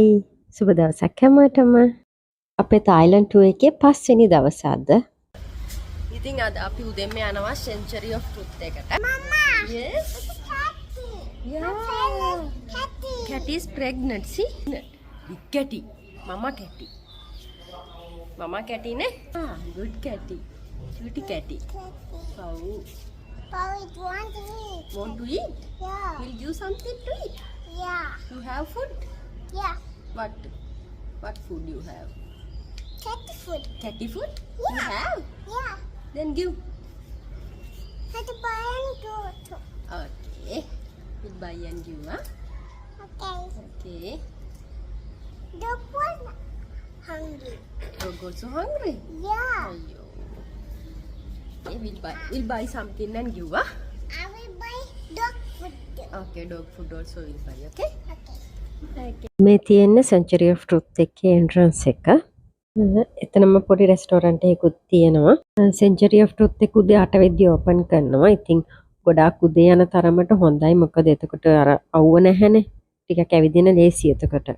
හයි සුබ දවසක් හැමෝටම. අපේ තායිලන්ඩ් ටුවර් එකේ 5 වෙනි දවස අද. ඉතින් අද අපි උදෙන්ම යනවා Century of Truth එකට. Mama. Yes. Yeah. Catty. Cat is pregnant. See? Big catty. Mama catty. Mama catty ne? Ah, good catty. Cutie catty. How? Paul want to eat. Want to eat? Yeah. Will you something to eat? Yeah. You have food? Yeah. What food you have? Catty food. Catty food? Yeah. You have? Yeah. Then give. Had to buy and go to. Okay. Goodbye and give, huh? Okay. Okay. Dog was hungry. Dog also hungry? Yeah. Ayyo. Okay, we'll buy something and give, huh? I will buy dog food. Okay, dog food also we'll buy, okay? Okay. මේ තියෙන්නේ Century of Truth එකේ entrance එක. එතනම පොඩි restaurant එකකුත් තියෙනවා. Century of Truth එක උදේ 8 වෙද්දී ඕපන් කරනවා. ඉතින් ගොඩාක් උදේ යන තරමට හොඳයි. මොකද එතකොට අර අවුව නැහැනේ. ටිකක් ඇවිදින ලේසි එතකොට.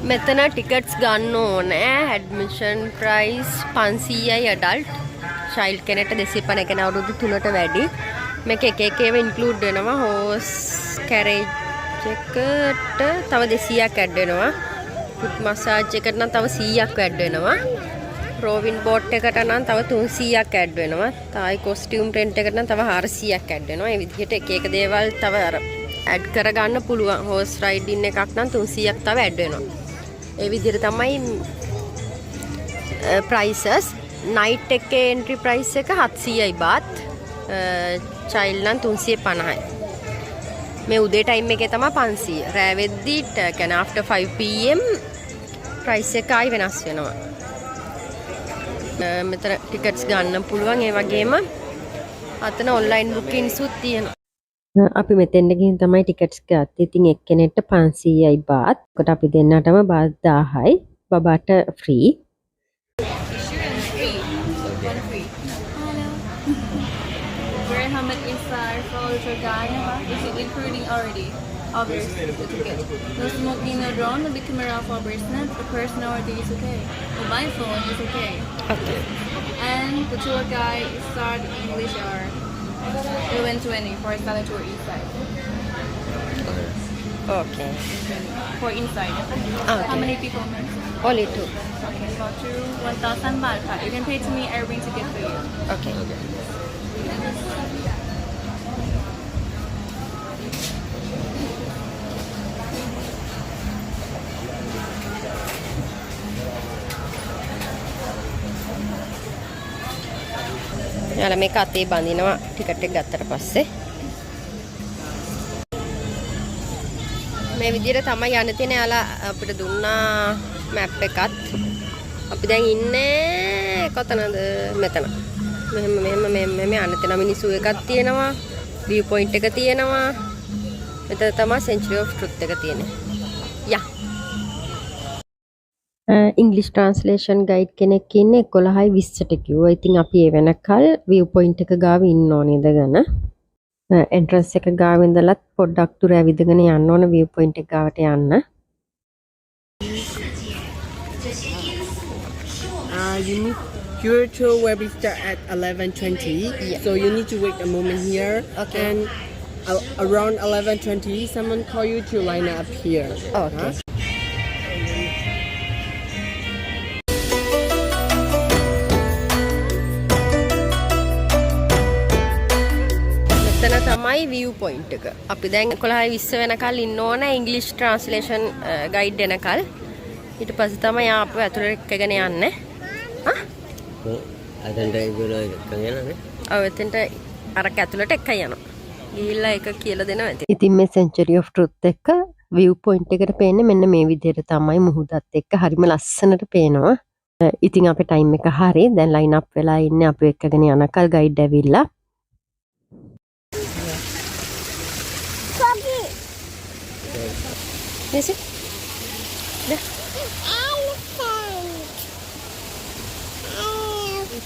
මෙතන ටිකට්ස් ගන්න ඕනේ. ඇඩ්මිෂන් ප්‍රයිස් 500යි ඇඩල්ට්. චයිල්ඩ් කෙනෙක්ට 250 කෙන අවුරුදු 3ට වැඩි. මේක එක එක ඒවා ඉන්ක්ලූඩ් වෙනවා. හෝස් කැරේජ් එකට තව 200ක් ඇඩ් වෙනවා. ෆුට් මසාජ් එකට නම් තව 100ක් ඇඩ් වෙනවා. රෝවින් බෝට් එකට නම් තව 300ක් ඇඩ් වෙනවා. තායි කොස්ටියුම් රෙන්ට් එකට නම් තව 400ක් ඇඩ් වෙනවා. මේ විදිහට එක එක දේවල් තව අර ඇඩ් කරගන්න පුළුවන්. හෝස් රයිඩින් එකක් නම් 300ක් තව ඇඩ් වෙනවා. ඒ විදිහට තමයි ප්‍රයිසස්. නයිට් එකේ එන්ට්‍රි ප්‍රයිස් එක 700යි බාත්. චයිල්ඩ් නම් 350යි. මේ උදේ ටයිම් එකේ තමයි 500. රෑ වෙද්දී කියන්නේ after 5 pm ප්‍රයිස් එක ආයි වෙනස් වෙනවා. මෙතන ටිකට්ස් ගන්න පුළුවන්. ඒ වගේම අතන ඔන්ලයින් බුකින්ග්ස් උත් තියෙනවා. අපි මෙතෙන්ට ගිහින් තමයි ටිකට්ස් ගත්තේ. ඉතින් එක්කෙනෙක්ට 500යි බාත්. කොට අපි දෙන්නටම බාත් 1000යි. බබාට free. Wear helmet inside, follow your guide. Is it including already? Obviously, it's okay. No smoking, no drone, no big camera for business. The personality is okay. Mobile phone is okay. Okay. And the tour guide start English or 11:20 for study tour inside. Okay. For inside. Okay. How many people? Only 2. Okay, for two, 1,000 baht. You can pay to me. I bring ticket for you. Okay. යාලා මේක අතේ බඳිනවා ticket එක ගත්තට පස්සේ. මේ විදිහට තමයි යන්න තියෙන. යාලා අපිට දුන්නා මැප් එකත්. අපි දැන් ඉන්නේ කොතනද? මෙතන. මෙහෙම යන්න තියෙන මිනිස්සු එකක් තියෙනවා. view point එක තියෙනවා. මෙතන තමයි Century of Truth එක තියෙන්නේ. යා. ඉංග්‍රීසි ට්‍රාන්ස්ලේෂන් ගයිඩ් කෙනෙක් ඉන්නේ 11:20ට කිව්වා. ඉතින් අපි ඒ වෙනකල් view point එක ගාව ඉන්න ඕනේ ඉඳගෙන. entrance එක ගාව ඉඳලත් පොඩ්ඩක් දුර ඇවිදගෙන යන්න ඕන view point එක ගාවට යන්න. You need your tour will be start at 11:20. Yeah. So you need to wait a moment here. Okay. And around 11:20, someone call you to line up here. Okay. මෙතන තමයි view point එක. අපි දැන් 11:20 වෙනකල් ඉන්න ඕන ඉංග්‍රීසි ට්‍රාන්ස්ලේෂන් ගයිඩ් එනකල්. ඊට පස්සේ තමයි ආපහු ඇතුළට එක්කගෙන යන්නේ. හා? අතෙන්ට ඉගොල්ලෝ එක්කගෙන යනනේ. ඔව් එතෙන්ට අරක ඇතුළට එක්ක යනවා. ගිහිල්ලා ඒක කියලා දෙනවා ඉතින්. ඉතින් මේ Century of Truth එක view point එකට පේන්නේ මෙන්න මේ විදිහට තමයි මුහුදත් එක්ක හරිම ලස්සනට පේනවා. ඉතින් අපේ ටයිම් එක හරි. දැන් ලයින් අප් වෙලා ඉන්නේ අපි එක්කගෙන යනකල් ගයිඩ් ඇවිල්ලා. Froggy. Yes. Elephant.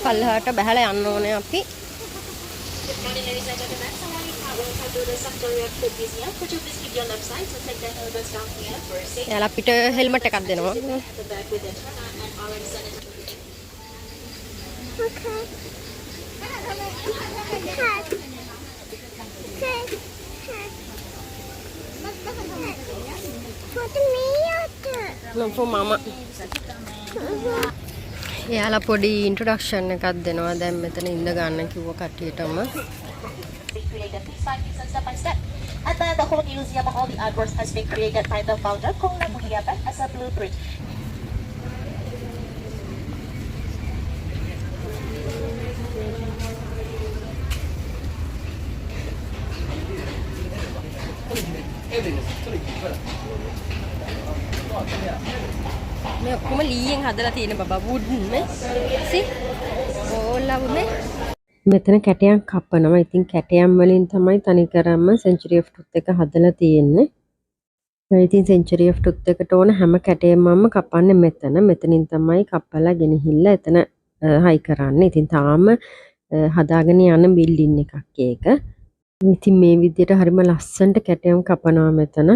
පල්ලහාට බහලා යන්න ඕනේ අපි. එයාලා අපිට හෙල්මට් එකක් දෙනවා. For mama. එයාලා පොඩි ඉන්ට්‍රොඩක්ෂන් එකක් දෙනවා. දැන් මෙතන ඉඳ ගන්න කිව්ව කට්ටියටම. And then the whole museum of all the artworks has been created by the founder, Kong Namuhiapan, as a blueprint. මේ ඔක්කොම ලීයෙන් හදලා තියෙන බබා වුඩ් නේ. See? all of me. මෙතන කැටයම් කපනවා. ඉතින් කැටයම් වලින් තමයි තනිකරම Century of Tooth එක හදලා තියෙන්නේ. ඉතින් Century of Tooth එකට ඕන හැම කැටයම්මම කපන්නේ මෙතන. මෙතනින් තමයි කපලා ගෙනහිල්ලා එතන හයි කරන්නේ. ඉතින් තාම හදාගෙන යන බිල්ඩින් එකක් ඒක. ඉතින් මේ විදිහට හරිම ලස්සනට කැටයම් කපනවා මෙතන.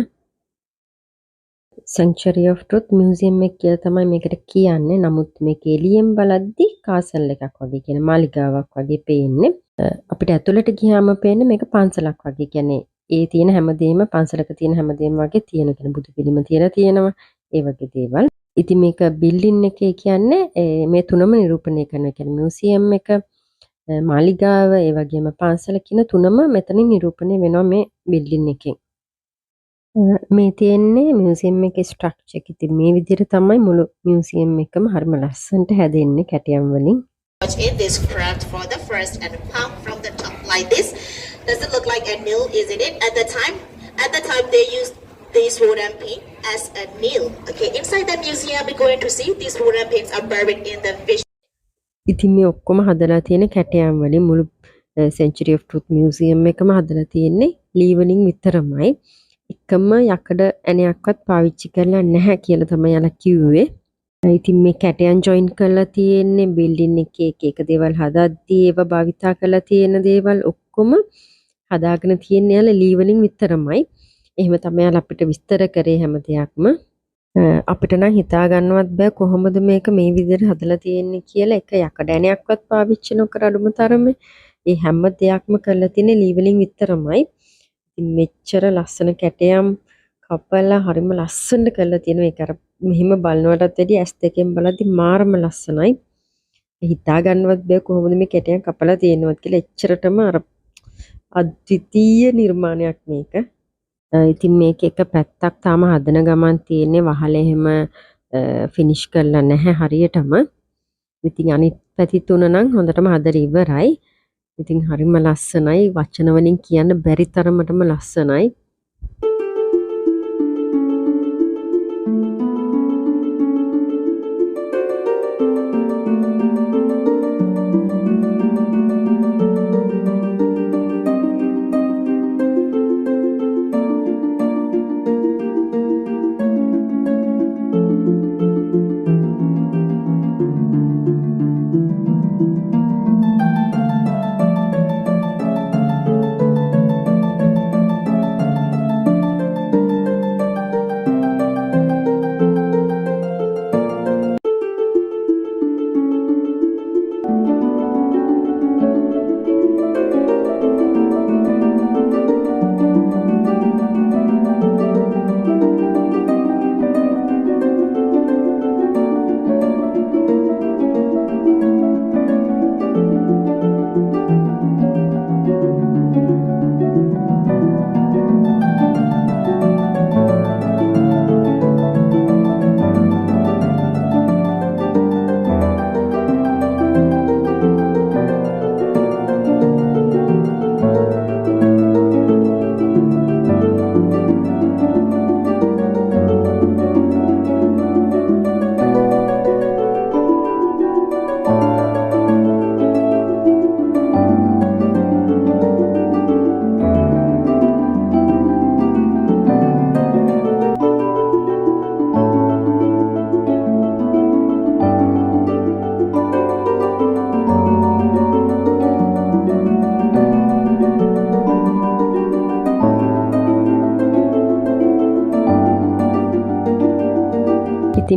Century of Tooth Museum එක කියලා තමයි මේකට කියන්නේ. නමුත් මේක එළියෙන් බලද්දි කාසල් එකක් වගේ කියන මාලිගාවක් වගේ පේන්නේ. අපිට ඇතුළට ගියාම පේන්නේ මේක පන්සලක් වගේ. කියන්නේ ඒ තියෙන හැමදේම පන්සලක තියෙන හැමදේම වගේ තියෙන කෙන බුදු පිළිම තියෙනවා. ඒ වගේ දේවල්. ඉතින් මේක බිල්ඩින් එකේ කියන්නේ මේ තුනම නිරූපණය කරන කියන්නේ මියුසියම් එක, මාලිගාව, ඒ වගේම පන්සල කියන තුනම මෙතනින් නිරූපණය වෙනවා මේ බිල්ඩින් එකෙන්. මේ තියෙන්නේ මියුසියම් එකේ ස්ට්‍රක්චර් එක. ඉතින් මේ විදිහට තමයි මුළු මියුසියම් එකම හරිම ලස්සනට හැදෙන්නේ කැටයම් වලින්. In this craft for the first and pump from the top like this. Does it look like a nail, isn't it? At the time they used this wooden pin as a nail. Okay, inside the museum we're going to see these wooden pins are buried in the fish. ඉතින් මේ ඔක්කොම හදලා තියෙන කැටයම් වලින් මුළු Century of Tooth Museum එකම හදලා තියෙන්නේ ලී වලින් විතරමයි. එකම යකඩ ඇණයක්වත් පාවිච්චි කරලා නැහැ කියලා තමයි යාලා කිව්වේ. ඉතින් මේ කැටයන් ජොයින් කරලා තියෙන්නේ බිල්ඩින් එකේ එක දේවල් හදද්දී ඒවා භාවිතා කරලා තියෙන දේවල් ඔක්කොම හදාගෙන තියෙන්නේ යාලා ලී වලින් විතරමයි. එහෙම තමයි යාලා අපිට විස්තර කරේ හැම දෙයක්ම. අපිට නම් හිතා ගන්නවත් බෑ කොහොමද මේක මේ විදිහට හදලා තියෙන්නේ කියලා. එක යකඩ ඇණයක්වත් පාවිච්චි නොකර අඩුම තරමේ ඒ හැම දෙයක්ම කරලා තියෙන්නේ ලී වලින් විතරමයි. ඉතින් මෙච්චර ලස්සන කැටයම් කපලා හරිම ලස්සනට කරලා තියෙනවා. ඒක අර මෙහිම බලනවටත් වැඩිය ඇස් දෙකෙන් බලද්දි මාරම ලස්සනයි. හිතා ගන්නවත් බෑ කොහොමද මේ කැටයම් කපලා තියෙනවද කියලා. එච්චරටම අර අද්විතීය නිර්මාණයක් මේක. ඉතින් මේක එක පැත්තක් තාම හදන ගමන් තියෙන්නේ වහල එහෙම ෆිනිෂ් කරලා නැහැ හරියටම. ඉතින් අනිත් පැති තුන නම් හොඳටම හදලා ඉවරයි. ඉතින් හරිම ලස්සනයි. වචන වලින් කියන්න බැරි තරමටම ලස්සනයි.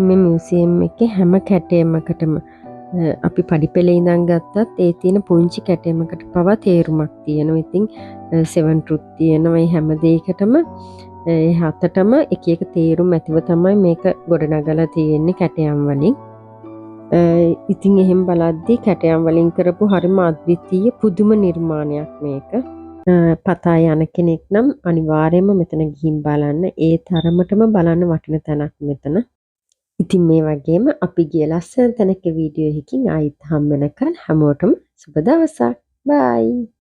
මේ මියුසියම් එකේ හැම කැටයමකටම අපි පඩිපෙළ ඉඳන් ගත්තත් ඒ තියෙන පුංචි කැටයමකට පවා තේරුමක් තියෙනවා. ඉතින් 7 truth තියෙනවා. මේ හැම දෙයකටම ඒ හතටම එක එක තේරුම් ඇතිව තමයි මේක ගොඩනගලා තියෙන්නේ කැටයම් වලින්. ඉතින් එහෙම බලද්දී කැටයම් වලින් කරපු හරිම අද්විතීය පුදුම නිර්මාණයක් මේක. පතා යන කෙනෙක් නම් අනිවාර්යයෙන්ම මෙතන ගිහින් බලන්න. ඒ තරමටම බලන්න වටින තැනක් මෙතන. ඉතින් මේ වගේම අපි ගිය ලස්සන තැනක වීඩියෝ එකකින් ආයිත් හම්බ වෙනකන් හැමෝටම සුබ දවසක්. බයි.